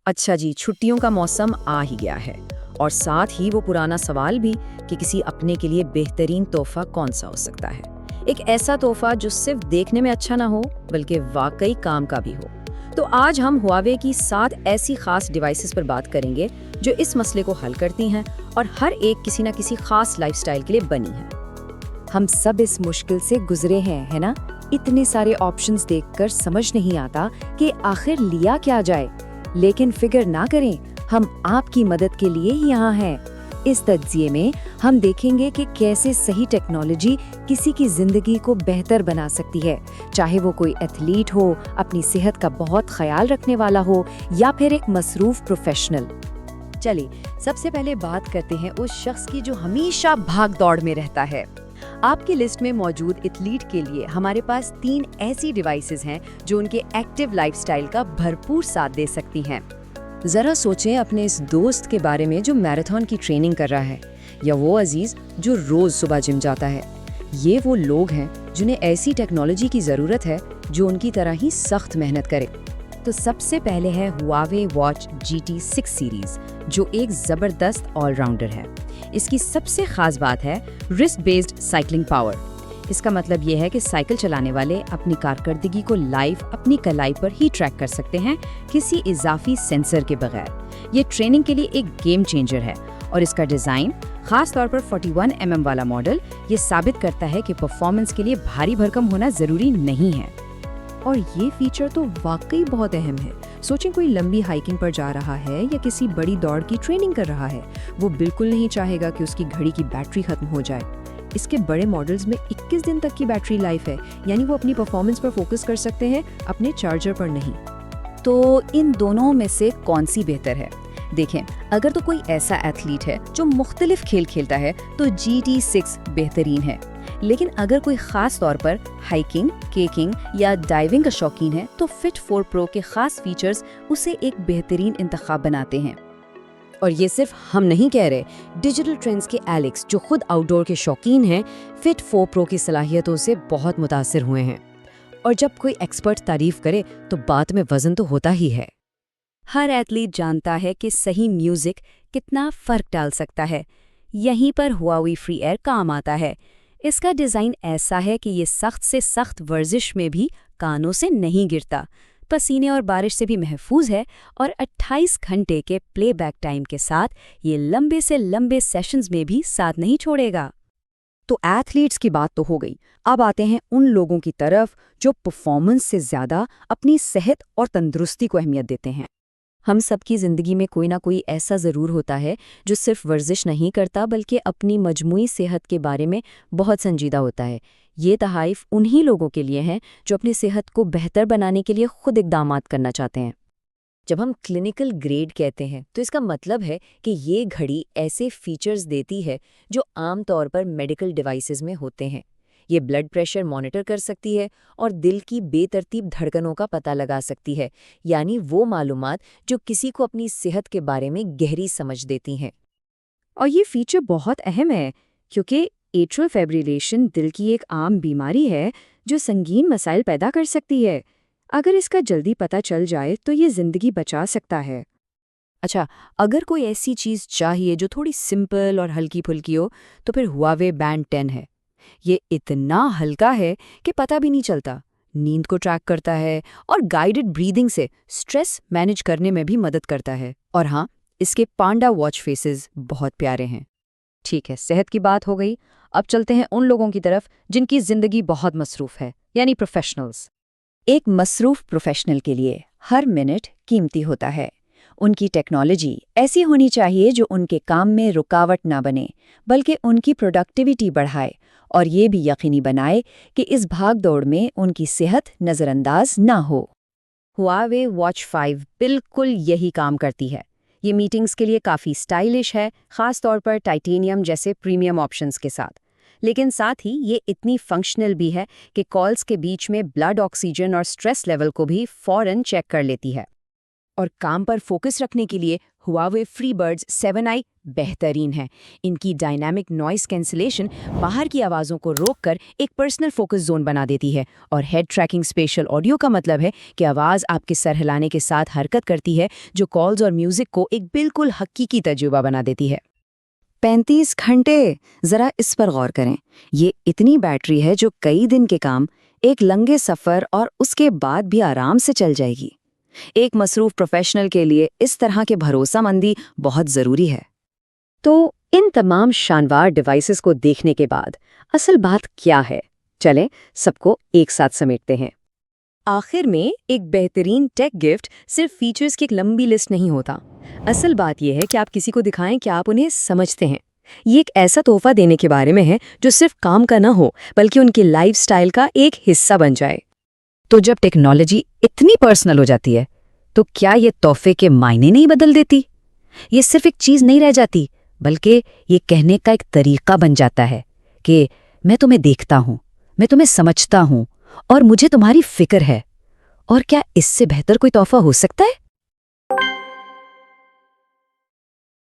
اچھا جی، چھٹیوں کا موسم آ ہی گیا ہے اور ساتھ ہی وہ پرانا سوال بھی کہ کسی اپنے کے لیے بہترین تحفہ کون سا ہو سکتا ہے۔ ایک ایسا تحفہ جو صرف دیکھنے میں اچھا نہ ہو بلکہ واقعی کام کا بھی ہو۔ تو آج ہم ہواوے کی 7 ایسی خاص ڈیوائسز پر بات کریں گے جو اس مسئلے کو حل کرتی ہیں اور ہر ایک کسی نہ کسی خاص لائف سٹائل کے لیے بنی ہے۔ ہم سب اس مشکل سے گزرے ہیں، ہے نا؟ اتنے سارے آپشنز دیکھ کر سمجھ نہیں آتا کہ آخر لیا کیا جائے، لیکن فکر نہ کریں، ہم آپ کی مدد کے لیے ہی یہاں ہیں۔ اس تجزیے میں ہم دیکھیں گے کہ کیسے صحیح ٹیکنالوجی کسی کی زندگی کو بہتر بنا سکتی ہے، چاہے وہ کوئی ایتھلیٹ ہو، اپنی صحت کا بہت خیال رکھنے والا ہو یا پھر ایک مصروف پروفیشنل۔ چلیے سب سے پہلے بات کرتے ہیں اس شخص کی جو ہمیشہ بھاگ دوڑ میں رہتا ہے۔ آپ کی لسٹ میں موجود ایتھلیٹ کے لیے ہمارے پاس 3 ایسی ڈیوائسز ہیں جو ان کے ایکٹیو لائف سٹائل کا بھرپور ساتھ دے سکتی ہیں۔ ذرا سوچیں اپنے اس دوست کے بارے میں جو میراتھن کی ٹریننگ کر رہا ہے، یا وہ عزیز جو روز صبح جم جاتا ہے۔ یہ وہ لوگ ہیں جنہیں ایسی ٹیکنالوجی کی ضرورت ہے جو ان کی طرح ہی سخت محنت کرے۔ تو سب سے پہلے ہے ہواوے واچ GT6 سیریز، جو ایک زبردست آل راؤنڈر ہے۔ اس کی سب سے خاص بات ہے رسٹ بیسڈ سائیکلنگ پاور۔ اس کا مطلب یہ ہے کہ سائیکل چلانے والے اپنی کارکردگی کو لائیو اپنی کلائی پر ہی ٹریک کر سکتے ہیں، کسی اضافی سینسر کے بغیر۔ یہ ٹریننگ کے لیے ایک گیم چینجر ہے، اور اس کا ڈیزائن، خاص طور پر 41 mm والا ماڈل، یہ ثابت کرتا ہے کہ پرفارمنس کے لیے بھاری بھرکم ہونا ضروری نہیں ہے۔ اور یہ فیچر تو واقعی بہت اہم ہے۔ سوچیں کوئی لمبی ہائیکنگ پر جا رہا ہے یا کسی بڑی دوڑ کی ٹریننگ کر رہا ہے، وہ بالکل نہیں چاہے گا کہ اس کی گھڑی کی بیٹری ختم ہو جائے۔ اس کے بڑے ماڈلز میں 21 دن تک کی بیٹری لائف ہے، یعنی وہ اپنی پرفارمنس پر فوکس کر سکتے ہیں، اپنے چارجر پر نہیں۔ تو ان دونوں میں سے کون سی بہتر ہے؟ دیکھیں، اگر تو کوئی ایسا ایتھلیٹ ہے جو مختلف کھیل کھیلتا ہے تو GT6 بہترین ہے، لیکن اگر کوئی خاص طور پر ہائیکنگ، کیکنگ یا ڈائیونگ کا شوقین ہے تو فٹ 4 پرو کے خاص فیچرز اسے ایک بہترین انتخاب بناتے ہیں۔ اور یہ صرف ہم نہیں کہہ رہے، ڈیجیٹل ٹرینڈز کے ایلیکس جو خود آؤٹ ڈور کے شوقین ہیں، فٹ 4 پرو کی صلاحیتوں سے بہت متاثر ہوئے ہیں۔ اور جب کوئی ایکسپرٹ تعریف کرے تو بات میں وزن تو ہوتا ہی ہے۔ ہر ایتھلیٹ جانتا ہے کہ صحیح میوزک کتنا فرق ڈال سکتا ہے۔ یہیں پر ہواوی فری ایئر کام آتا ہے۔ اس کا ڈیزائن ایسا ہے کہ یہ سخت سے سخت ورزش میں بھی کانوں سے نہیں گرتا، پسینے اور بارش سے بھی محفوظ ہے، اور 28 گھنٹے کے پلے بیک ٹائم کے ساتھ یہ لمبے سے لمبے سیشنز میں بھی ساتھ نہیں چھوڑے گا۔ تو ایتھلیٹس کی بات تو ہو گئی، اب آتے ہیں ان لوگوں کی طرف جو پرفارمنس سے زیادہ اپنی صحت اور تندرستی کو اہمیت دیتے ہیں۔ ہم سب کی زندگی میں کوئی نہ کوئی ایسا ضرور ہوتا ہے جو صرف ورزش نہیں کرتا بلکہ اپنی مجموعی صحت کے بارے میں بہت سنجیدہ ہوتا ہے۔ یہ تحائف انہی لوگوں کے لیے ہیں جو اپنی صحت کو بہتر بنانے کے لیے خود اقدامات کرنا چاہتے ہیں۔ جب ہم کلینکل گریڈ کہتے ہیں تو اس کا مطلب ہے کہ یہ گھڑی ایسے فیچرز دیتی ہے جو عام طور پر میڈیکل ڈیوائسز میں ہوتے ہیں۔ یہ بلڈ پریشر مانیٹر کر سکتی ہے اور دل کی بے ترتیب دھڑکنوں کا پتہ لگا سکتی ہے، یعنی وہ معلومات جو کسی کو اپنی صحت کے بارے میں گہری سمجھ دیتی ہیں۔ اور یہ فیچر بہت اہم ہے کیونکہ ایٹریل فیبریلیشن دل کی ایک عام بیماری ہے جو سنگین مسائل پیدا کر سکتی ہے۔ اگر اس کا جلدی پتہ چل جائے تو یہ زندگی بچا سکتا ہے۔ اچھا، اگر کوئی ایسی چیز چاہیے جو تھوڑی سمپل اور ہلکی پھلکی ہو تو پھر ہواوے بینڈ 10 ہے۔ یہ اتنا ہلکا ہے کہ پتہ بھی نہیں چلتا، نیند کو ٹریک کرتا ہے اور گائیڈڈ بریدنگ سے سٹریس مینج کرنے میں بھی مدد کرتا ہے۔ اور ہاں، اس کے پانڈا واچ فیسز بہت پیارے ہیں۔ ٹھیک ہے، صحت کی بات ہو گئی، اب چلتے ہیں ان لوگوں کی طرف جن کی زندگی بہت مصروف ہے، یعنی پروفیشنلز۔ ایک مصروف پروفیشنل کے لیے ہر منٹ قیمتی ہوتا ہے۔ ان کی ٹیکنالوجی ایسی ہونی چاہیے جو ان کے کام میں رکاوٹ نہ بنے بلکہ ان کی پروڈکٹیوٹی بڑھائے، اور یہ بھی یقینی بنائے کہ اس بھاگ دوڑ میں ان کی صحت نظر انداز نہ ہو۔ ہواوے واچ 5 بالکل یہی کام کرتی ہے۔ یہ میٹنگز کے لیے کافی سٹائلش ہے، خاص طور پر ٹائٹینیم جیسے پریمیم آپشنز کے ساتھ، لیکن ساتھ ہی یہ اتنی فنکشنل بھی ہے کہ کالز کے بیچ میں بلڈ آکسیجن اور سٹریس لیول کو بھی فوراً چیک کر لیتی ہے۔ اور کام پر فوکس رکھنے کے لیے ہواوے فری برڈز 7i بہترین ہے۔ ان کی ڈائنامک نوائز کینسلیشن باہر کی آوازوں کو روک کر ایک پرسنل فوکس زون بنا دیتی ہے، اور ہیڈ ٹریکنگ اسپیشل آڈیو کا مطلب ہے کہ آواز آپ کے سر ہلانے کے ساتھ حرکت کرتی ہے، جو کالز اور میوزک کو ایک بالکل حقیقی تجربہ بنا دیتی ہے۔ 35 گھنٹے، ذرا اس پر غور کریں۔ یہ اتنی بیٹری ہے جو کئی دن کے کام، ایک لمبے سفر اور اس کے بعد بھی آرام سے چل جائے گی۔ ایک مصروف پروفیشنل کے لیے اس طرح کے بھروسہ مندی بہت ضروری ہے۔ تو ان تمام شاندار ڈیوائسز کو دیکھنے کے بعد اصل بات کیا ہے؟ چلیں سب کو ایک ساتھ سمیٹتے ہیں۔ آخر میں ایک بہترین ٹیک گفٹ صرف فیچرز کی ایک لمبی لسٹ نہیں ہوتا۔ اصل بات یہ ہے کہ آپ کسی کو دکھائیں کہ آپ انہیں سمجھتے ہیں۔ یہ ایک ایسا تحفہ دینے کے بارے میں ہے جو صرف کام کا نہ ہو بلکہ ان کی لائف سٹائل کا ایک حصہ بن جائے۔ تو جب ٹیکنالوجی اتنی پرسنل ہو جاتی ہے تو کیا یہ تحفے کے معنی نہیں بدل دیتی؟ یہ صرف ایک چیز نہیں رہ جاتی بلکہ یہ کہنے کا ایک طریقہ بن جاتا ہے کہ میں تمہیں دیکھتا ہوں، میں تمہیں سمجھتا ہوں اور مجھے تمہاری فکر ہے۔ اور کیا اس سے بہتر کوئی تحفہ ہو سکتا ہے؟